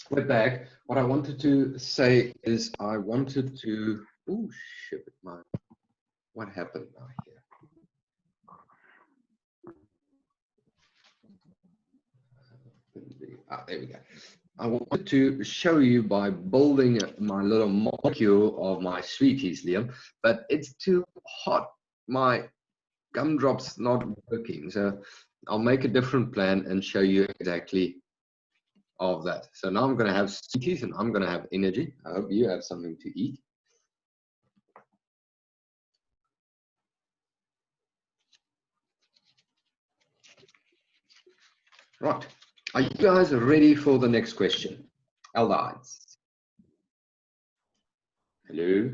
we're back. What I wanted to say is I wanted to, oh shit, what happened now here? There we go. I wanted to show you by building my little molecule of my sweet helium, but it's too hot. My gumdrop's not working, so I'll make a different plan and show you exactly of that. So now I'm going to have sweeties and I'm going to have energy. I hope you have something to eat. Right. Are you guys ready for the next question? Aldehydes. Hello?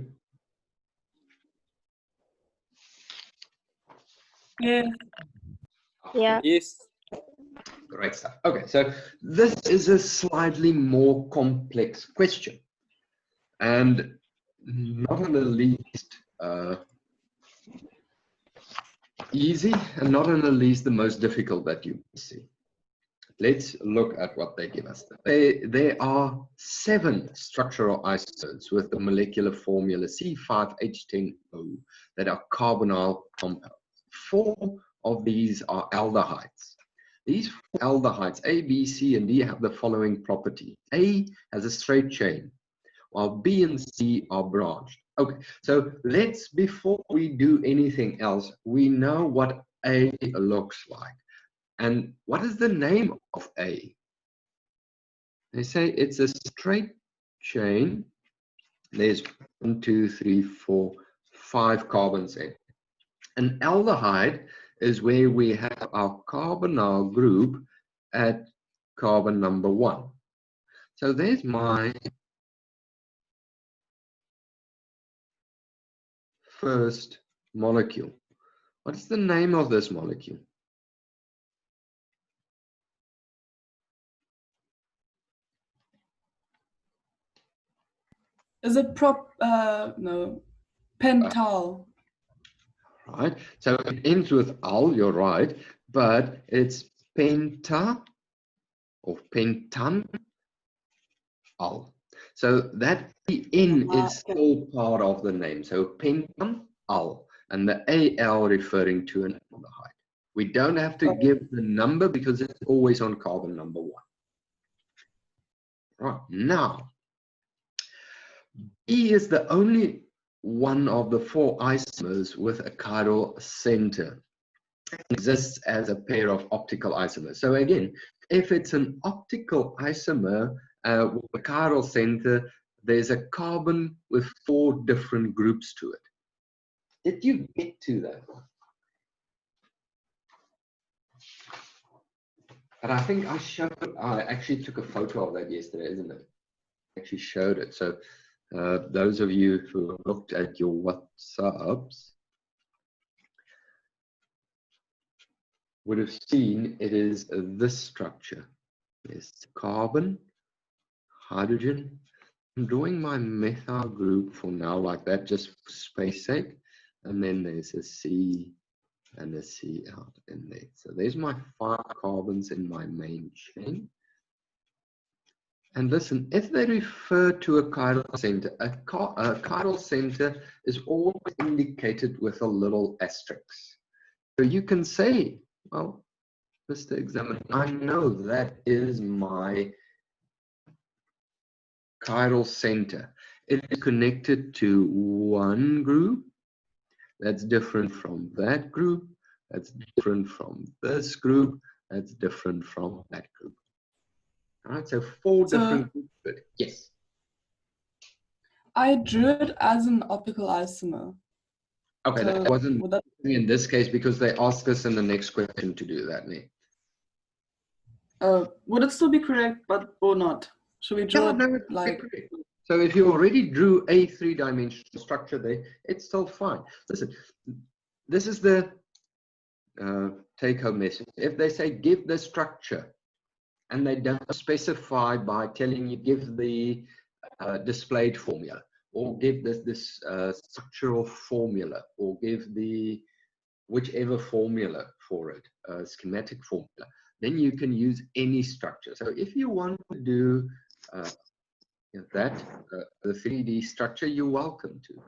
Yeah. Yeah. Yes. Great stuff. Okay, so this is a slightly more complex question. And not in the least easy, and not in the least the most difficult that you can see. Let's look at what they give us. There are 7 structural isomers with the molecular formula C5H10O that are carbonyl compounds. 4 of these are aldehydes. These 4 aldehydes, A, B, C, and D, have the following property. A has a straight chain, while B and C are branched. Okay, so let's, before we do anything else, we know what A looks like. And what is the name of A? They say it's a straight chain. There's 1, 2, 3, 4, 5 carbons in. An aldehyde is where we have our carbonyl group at carbon number 1. So there's my first molecule. What is the name of this molecule? Is it no, pental? Right, so it ends with al, you're right, but it's penta or pentan al. So that the N is still part of the name. So pentan al, and the AL referring to an aldehyde. We don't have to give the number because it's always on carbon number 1. Right, now, E is the only one of the 4 isomers with a chiral center. It exists as a pair of optical isomers. So again, if it's an optical isomer with a chiral center, there's a carbon with 4 different groups to it. Did you get to that? But I think I actually took a photo of that yesterday, isn't it? I actually showed it. So those of you who looked at your WhatsApps would have seen it is this structure. There's carbon, hydrogen. I'm drawing my methyl group for now like that, just for space sake. And then there's a C and a C out in there. So there's my 5 carbons in my main chain. And listen, if they refer to a chiral center, a chiral center is always indicated with a little asterisk. So you can say, well, Mr. Examiner, I know that is my chiral center. It is connected to one group that's different from that group, that's different from this group, that's different from that group. All right, so 4 different groups. Yes. I drew it as an optical isomer. Okay, So that wasn't in this case because they asked us in the next question to do that, Nick. Would it still be correct, or not? Should we draw it like? So if you already drew a 3-dimensional structure there, it's still fine. Listen, this is the take-home message. If they say give the structure, and they don't specify by telling you give the displayed formula, or give this structural formula, or give the whichever formula for it, schematic formula, then you can use any structure. So if you want to do the 3D structure, you're welcome to.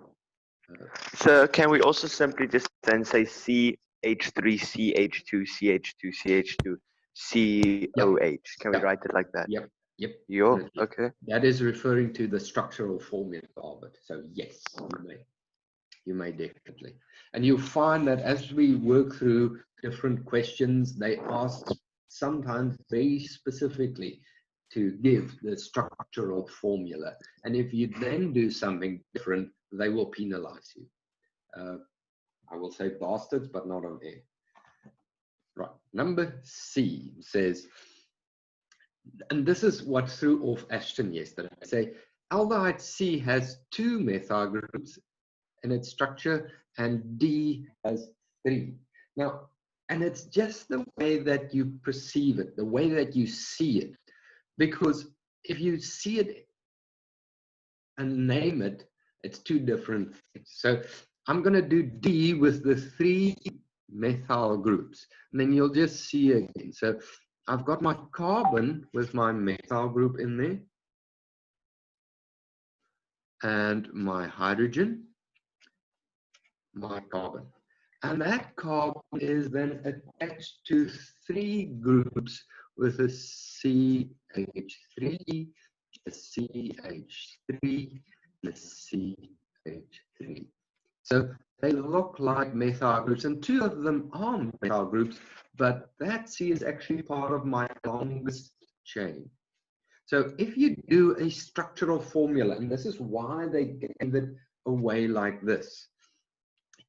So can we also simply just then say CH3, CH2, CH2, CH2, COH? Can we write it like that? Yep. Yo, okay. That is referring to the structural formula of it. So yes, you may definitely. And you'll find that as we work through different questions, they ask sometimes very specifically to give the structural formula. And if you then do something different, they will penalize you. I will say bastards, but not on air. Right, number C says, and this is what threw off Ashton yesterday. Say, aldehyde C has 2 methyl groups in its structure, and D has 3. Now, and it's just the way that you perceive it, the way that you see it. Because if you see it and name it, it's 2 different things. So I'm going to do D with the 3 methyl groups, and then you'll just see again. So I've got my carbon with my methyl group in there, and my hydrogen, my carbon. And that carbon is then attached to 3 groups with a CH3, a CH3, and a CH3. So they look like methyl groups, and 2 of them are methyl groups, but that C is actually part of my longest chain. So if you do a structural formula, and this is why they gave it away like this.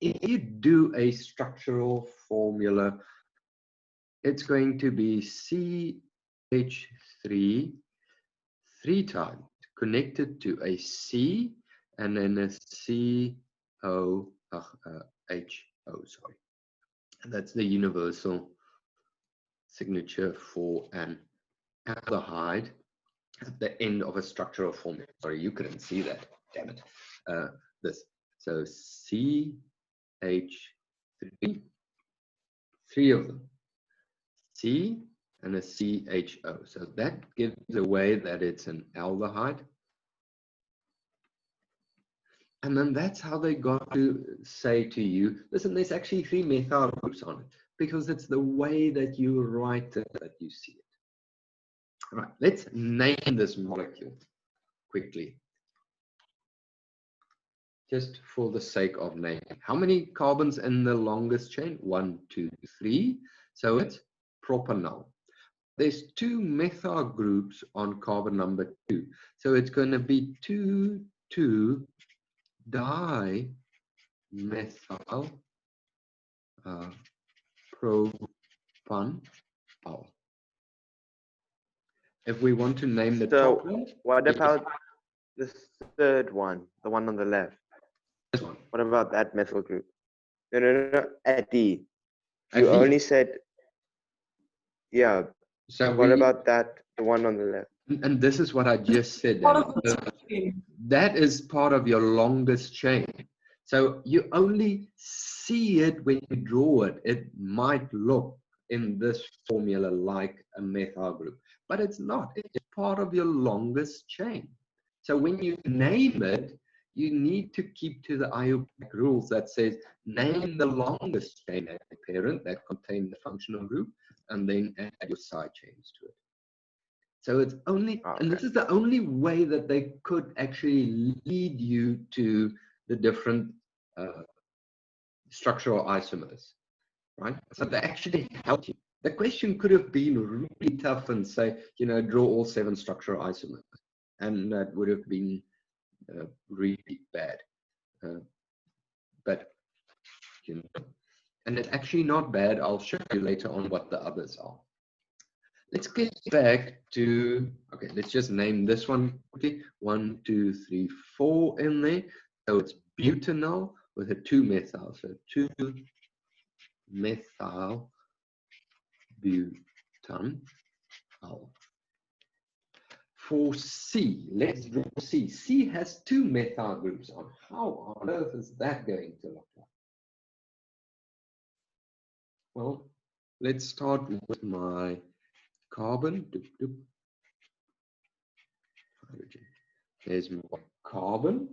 If you do a structural formula, it's going to be CH3 3 times connected to a C and then a HO, sorry. And that's the universal signature for an aldehyde at the end of a structural formula. Sorry, you couldn't see that. Damn it. This. So CH3, 3 of them. C and a CHO. So that gives away that it's an aldehyde. And then that's how they got to say to you, listen, there's actually 3 methyl groups on it, because it's the way that you write it that you see it. All right, let's name this molecule quickly, just for the sake of naming. How many carbons in the longest chain? 1, 2, 3. So it's propanol. There's 2 methyl groups on carbon number 2. So it's going to be 2,2-dimethyl propanol. If we want to name the top one, what about the third one, the one on the left? This one. What about that methyl group? No, at D. You only said, yeah. So what about that, the one on the left? And this is what I just said. That is part of your longest chain. So you only see it when you draw it. It might look in this formula like a methyl group, but it's not. It's part of your longest chain. So when you name it, you need to keep to the IUPAC rules that says name the longest chain as a parent that contain the functional group, and then add your side chains to it. So it's only, and this is the only way that they could actually lead you to the different structural isomers, right? So they actually help you. The question could have been really tough and say, draw all 7 structural isomers, and that would have been really bad. But, and it's actually not bad. I'll show you later on what the others are. Let's get back to, okay, let's just name this one quickly. 1, 2, 3, 4 in there. So it's butanol with a 2-methyl. So 2-methyl butanol. For C, let's draw C. C has 2 methyl groups on. How on earth is that going to look like? Well, let's start with my carbon. There's my carbon.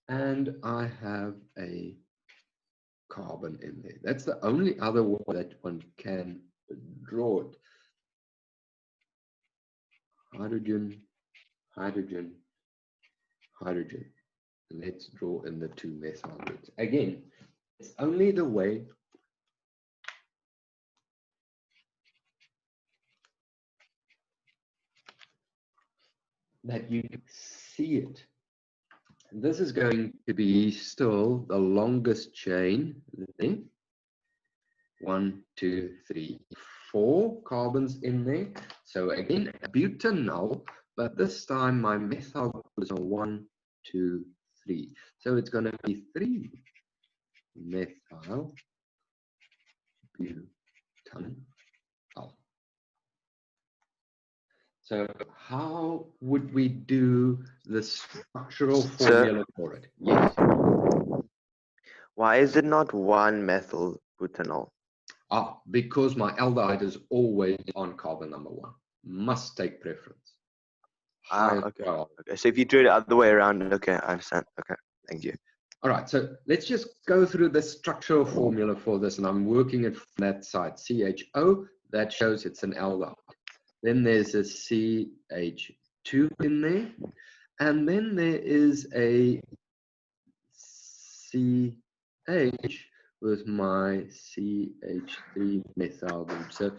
And I have a carbon in there. That's the only other way that one can draw it. Hydrogen, hydrogen, hydrogen. Let's draw in the two methyl groups. Again, it's only the way that you see it. This is going to be still the longest chain. Then 1, 2, 3, 4 carbons in there. So again, butanol, but this time my methyl group is on 1, 2, 3. So it's going to be 3 methyl butanol. So how would we do the structural formula for it? Yes. Why is it not 1-methyl butanol? Because my aldehyde is always on carbon number 1. Must take preference. Okay. Okay. So if you do it the other way around, okay, I understand. Okay, thank you. All right, so let's just go through the structural formula for this, and I'm working it from that side. CHO, that shows it's an aldehyde. Then there's a CH2 in there, and then there is a CH with my CH3 methyl group. So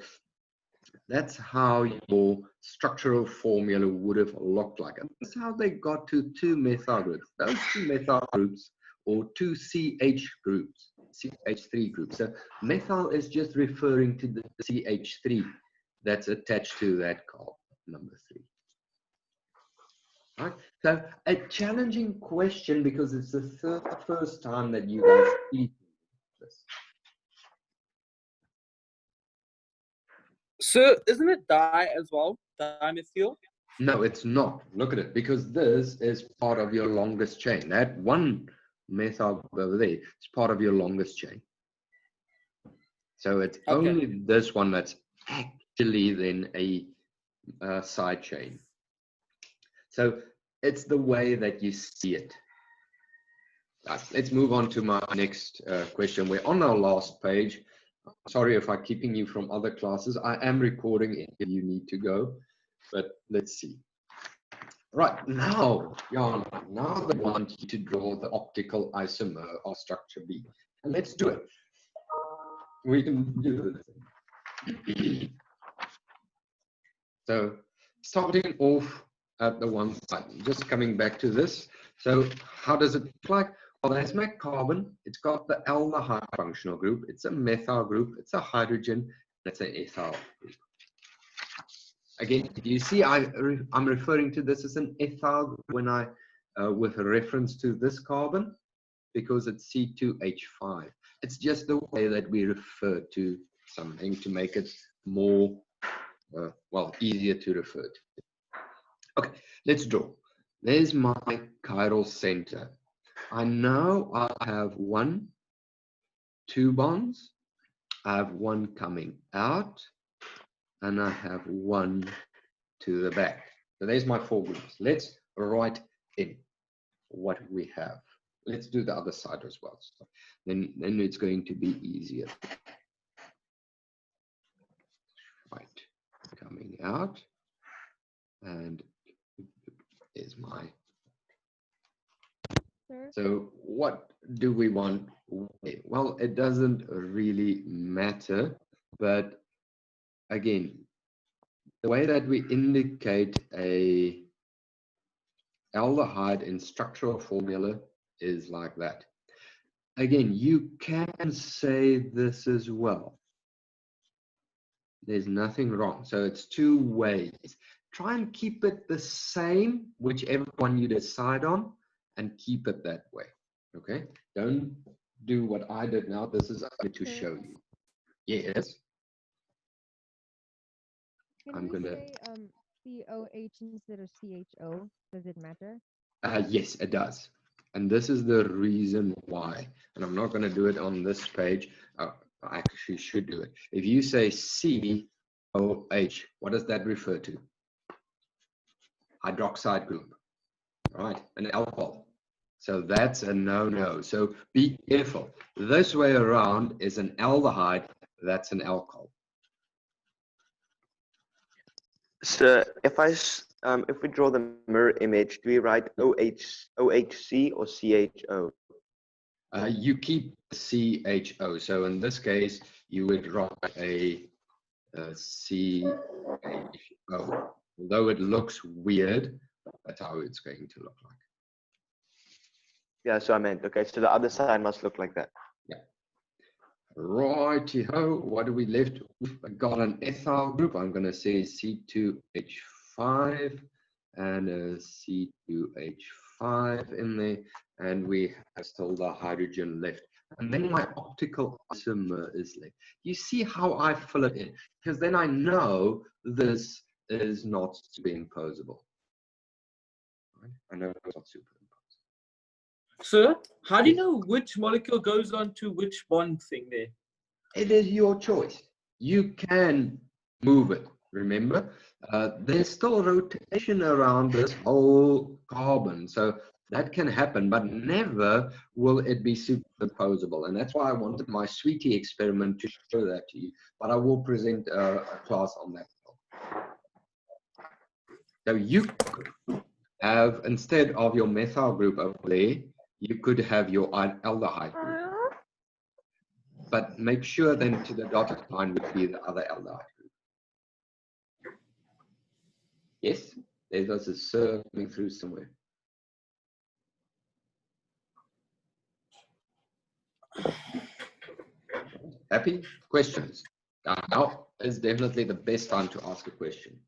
that's how your structural formula would have looked like. And that's how they got to 2 methyl groups. Those 2 methyl groups, or 2 CH groups, CH3 groups. So methyl is just referring to the CH3 that's attached to that carbon, number 3. Right? So a challenging question, because it's the first time that you guys see this. So isn't it di as well? Dimethyl? No, it's not. Look at it, because this is part of your longest chain. That one methyl over there is part of your longest chain. So it's only this one that's actually then a side chain. So it's the way that you see it. Right, let's move on to my next question. We're on our last page. Sorry if I'm keeping you from other classes. I am recording if you need to go, but let's see. Right, now, Jan, now they want you to draw the optical isomer of structure B. And let's do it. We can do this. So, starting off at the one side, just coming back to this. So, how does it look like? Well, there's my carbon. It's got the aldehyde functional group. It's a methyl group. It's a hydrogen. It's an ethyl group. Again, you see, I'm referring to this as an ethyl when I, with a reference to this carbon, because it's C2H5. It's just the way that we refer to something to make it more, well, easier to refer to. Okay, let's draw. There's my chiral center. I know I have 1, 2 bonds. I have 1 coming out, and I have 1 to the back. So there's my 4 groups. Let's write in what we have. Let's do the other side as well. So then it's going to be easier. Right, coming out, and is my. So what do we want? Well, it doesn't really matter, but again, the way that we indicate a aldehyde in structural formula is like that. Again, you can say this as well. There's nothing wrong. So it's 2 ways. Try and keep it the same, whichever one you decide on, and keep it that way. Okay? Don't do what I did now. This is only to show you. Yes. I'm going to say COH instead of CHO. Does it matter? Yes, it does. And this is the reason why. And I'm not going to do it on this page. I actually should do it. If you say COH, what does that refer to? hydroxide group, right? An alcohol. So that's a no-no. So be careful. This way around is an aldehyde. That's an alcohol. So if we draw the mirror image, do we write OHC or CHO? You keep CHO. So in this case, you would write a CHO. Although it looks weird, that's how it's going to look like. Yeah, so I meant, okay, so the other side must look like that. Yeah. Righty-ho, what do we left? We've got an ethyl group. I'm going to say C2H5 and a C2H5 in there. And we have still the hydrogen left. And then my optical isomer is left. You see how I fill it in? Because then I know this is not superimposable. Right? I know it's not superimposable. Sir, how do you know which molecule goes on to which bond thing there? It is your choice. You can move it. Remember, there's still rotation around this whole carbon. So that can happen, but never will it be superimposable. And that's why I wanted my sweetie experiment to show that to you. But I will present a class on that. So you could have, instead of your methyl group over there, you could have your aldehyde group. But make sure then to the dotted line would be the other aldehyde group. Yes, there's a sir coming through somewhere. Happy? Questions? Now is definitely the best time to ask a question.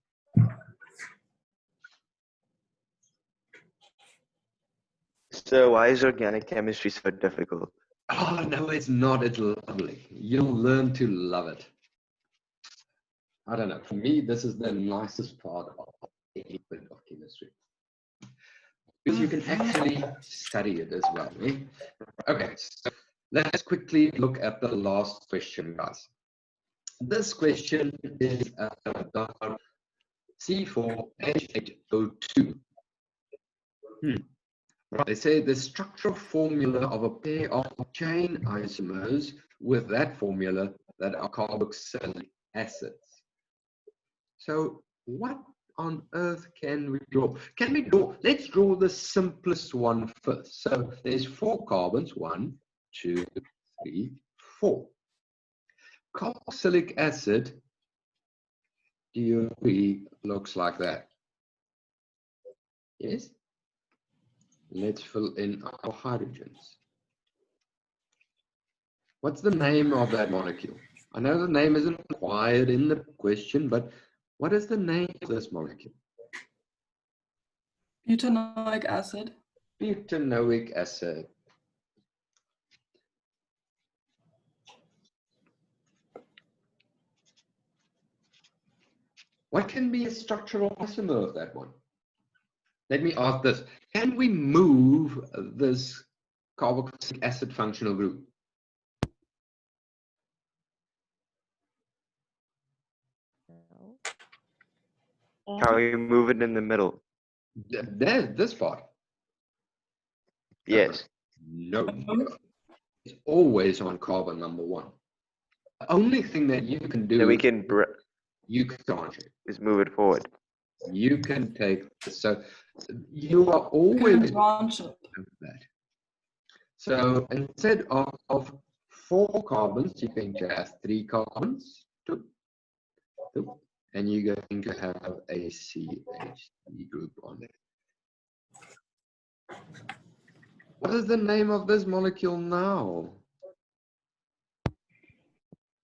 So why is organic chemistry so difficult? Oh, no, it's not. It's lovely. You'll learn to love it. I don't know. For me, this is the nicest part of any bit of chemistry. Because you can actually study it as well. Eh? Okay, so let's quickly look at the last question, guys. This question is about C4H8O2. Right. They say the structural formula of a pair of chain isomers with that formula that are carboxylic acids. So what on earth can we draw? Can we draw? Let's draw the simplest one first. So there's 4 carbons, 1, 2, 3, 4. Carboxylic acid, do you agree, looks like that? Yes? Let's fill in our hydrogens. What's the name of that molecule? I know the name isn't required in the question, but what is the name of this molecule? Butanoic acid. Butanoic acid. What can be a structural isomer of that one? Let me ask this. Can we move this carboxylic acid functional group? How you move it in the middle? There's this part. Yes. No, never. It's always on carbon number 1. The only thing that you can do, Then we can you can't. just move it forward. You can take this. So you are always Branch it. that. So instead of 4 carbons, you're going to have 3 carbons, 2, and you're going to have a CH3 group on it. What is the name of this molecule now?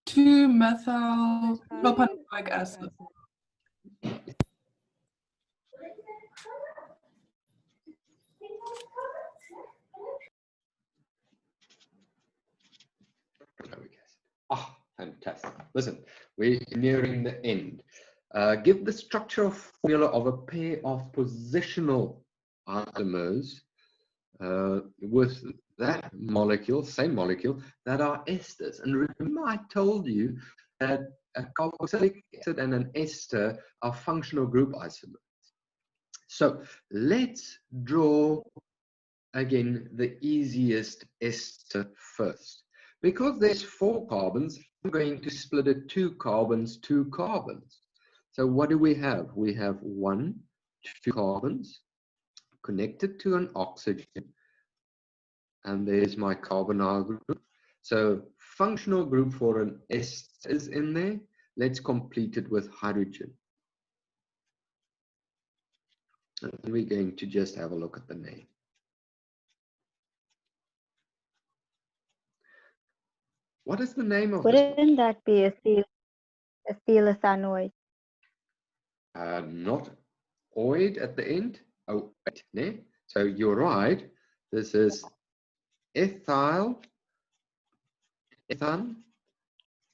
2-methyl-propanoic acid. Ah, fantastic. Listen, we're nearing the end. Give the structural formula of a pair of positional isomers with that molecule, same molecule, that are esters. And remember I told you that a carboxylic acid and an ester are functional group isomers. So let's draw again the easiest ester first. Because there's 4 carbons, I'm going to split it 2 carbons, 2 carbons. So what do we have? We have 1, 2 carbons connected to an oxygen. And there's my carbonyl group. So functional group for an ester is in there. Let's complete it with hydrogen. And we're going to just have a look at the name. What is the name of this one? Wouldn't that be a steelethanoid? Not oid at the end. Oh, wait, ne? So you're right. This is ethyl, ethan,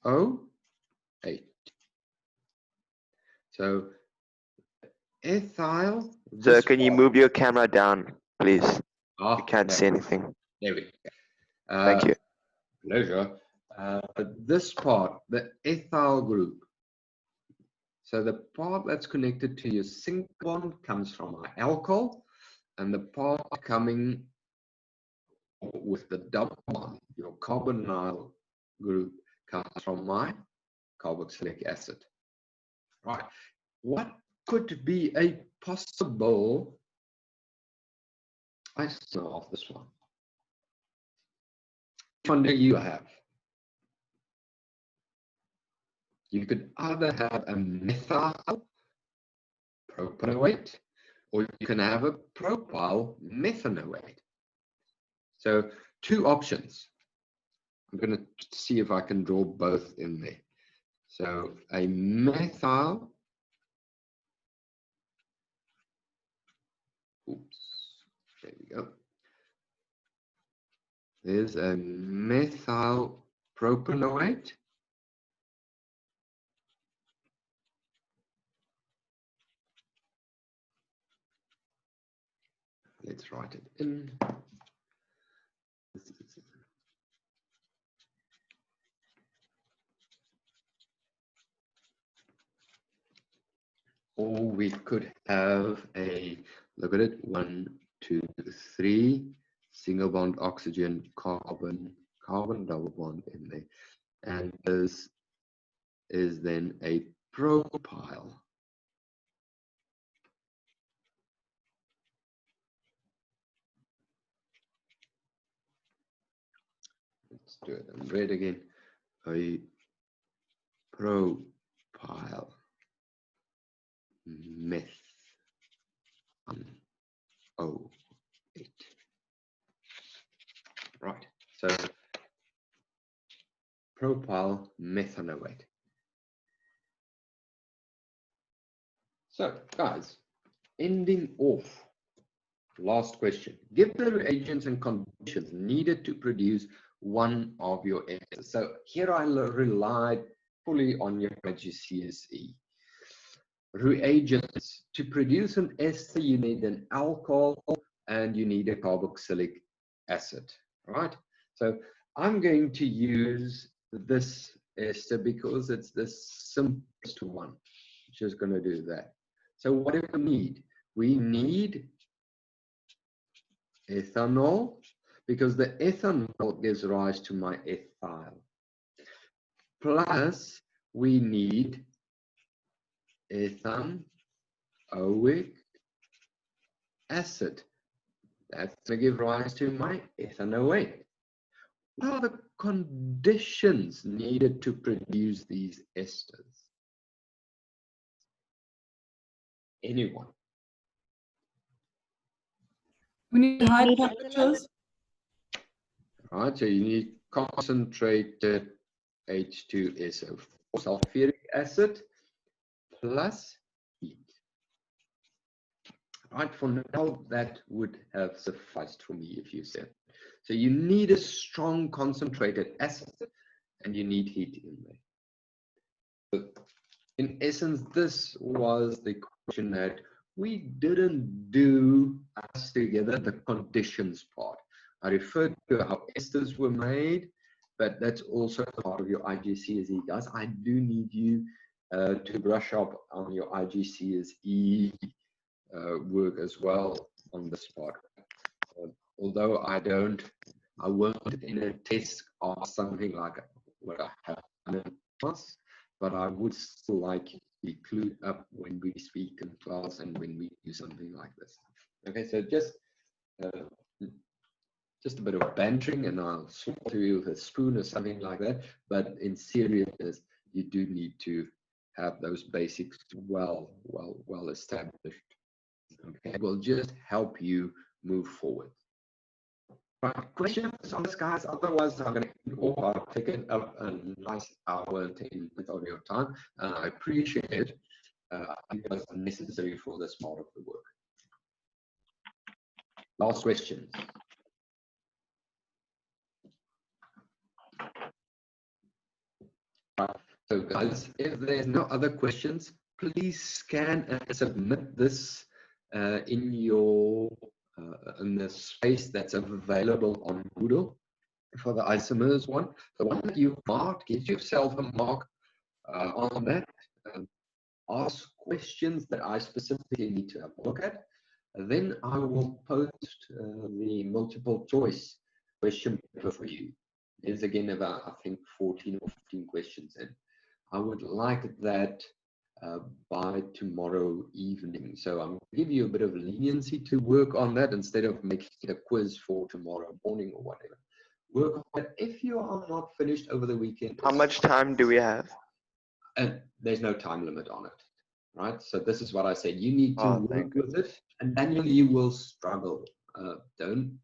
O8. So ethyl. Sir, can you move your camera down, please? Ah, You can't see anything. there we go. Thank you. Pleasure. This part, the ethyl group. So the part that's connected to your single bond comes from my alcohol, and the part coming with the double bond, your carbonyl group, comes from my carboxylic acid. Right. What could be a possible isomer of this one? Which one do you have? You could either have a methyl propanoate, or you can have a propyl methanoate. So 2 options. I'm going to see if I can draw both in there. So a methyl, oops, there we go. There's a methyl propanoate. Let's write it in. Or we could have a, look at it, 1, 2, 3, single bond oxygen, carbon, carbon double bond in there. And this is then a propyl. Let's do it in red again. A propyl meth O8. Right. So propyl methanoate. So guys, ending off. Last question. Give the reagents and conditions needed to produce one of your esters. So here I relied fully on your GCSE. Reagents. To produce an ester, you need an alcohol and you need a carboxylic acid. Right? So I'm going to use this ester because it's the simplest one. Just going to do that. So what do we need? We need ethanol, because the ethanol gives rise to my ethyl. Plus, we need ethanoic acid. That's going to give rise to my ethanoate. What are the conditions needed to produce these esters? Anyone? We need high need temperatures. Right, so you need concentrated H2SO4 sulfuric acid plus heat. Right, for now that would have sufficed for me if you said. So you need a strong concentrated acid and you need heat in there. So in essence, this was the question that we didn't do us together, the conditions part. I referred to how esters were made, but that's also part of your IGCSE, guys. I do need you to brush up on your IGCSE work as well on this part. Although I won't in a test or something like what I have done in the past, but I would still like you to be clued up when we speak in class and when we do something like this. Okay, so just a bit of bantering, and I'll swallow you with a spoon or something like that. But in seriousness, you do need to have those basics well established. Okay, it will just help you move forward. Right, questions on this, guys? Otherwise, I'm going to I've taken up a nice hour and 10 minutes of your time, and I appreciate it. I think it was unnecessary for this part of the work. Last questions. Right. So, guys, if there's no other questions, please scan and submit this in your in the space that's available on Moodle for the Isomers one. The one that you've marked, give yourself a mark on that. Ask questions that I specifically need to have a look at. And then I will post the multiple choice question paper for you. There's again about, I think, 14 or 15 questions in. I would like that by tomorrow evening. So I'm going to give you a bit of leniency to work on that instead of making a quiz for tomorrow morning or whatever. Work on it. If you are not finished over the weekend. How much time do we have? And there's no time limit on it, right? So this is what I said. You need to work with it, and Daniel, you will struggle. Don't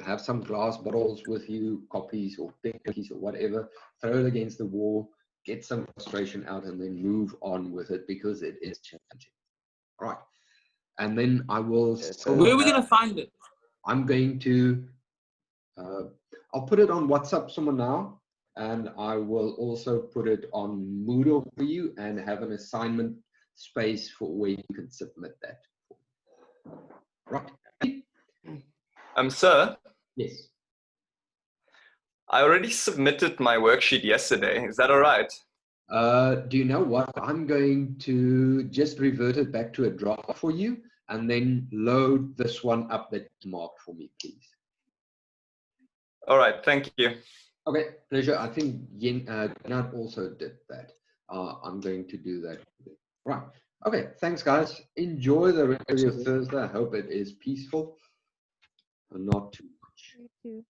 have some glass bottles with you, copies or pinkies or whatever. Throw it against the wall. Get some frustration out and then move on with it because it is challenging. All right. And then I will. So where are we going to find it? I'm going to, I'll put it on WhatsApp somewhere now, and I will also put it on Moodle for you and have an assignment space for where you can submit that. Right. Sir? Yes. I already submitted my worksheet yesterday. Is that all right? Do you know what? I'm going to just revert it back to a draft for you and then load this one up that's marked for me, please. All right, thank you. Okay, pleasure. I think Nat also did that. I'm going to do that. Right. Okay, thanks, guys. Enjoy the rest of your Thursday. I hope it is peaceful and not too much. You too.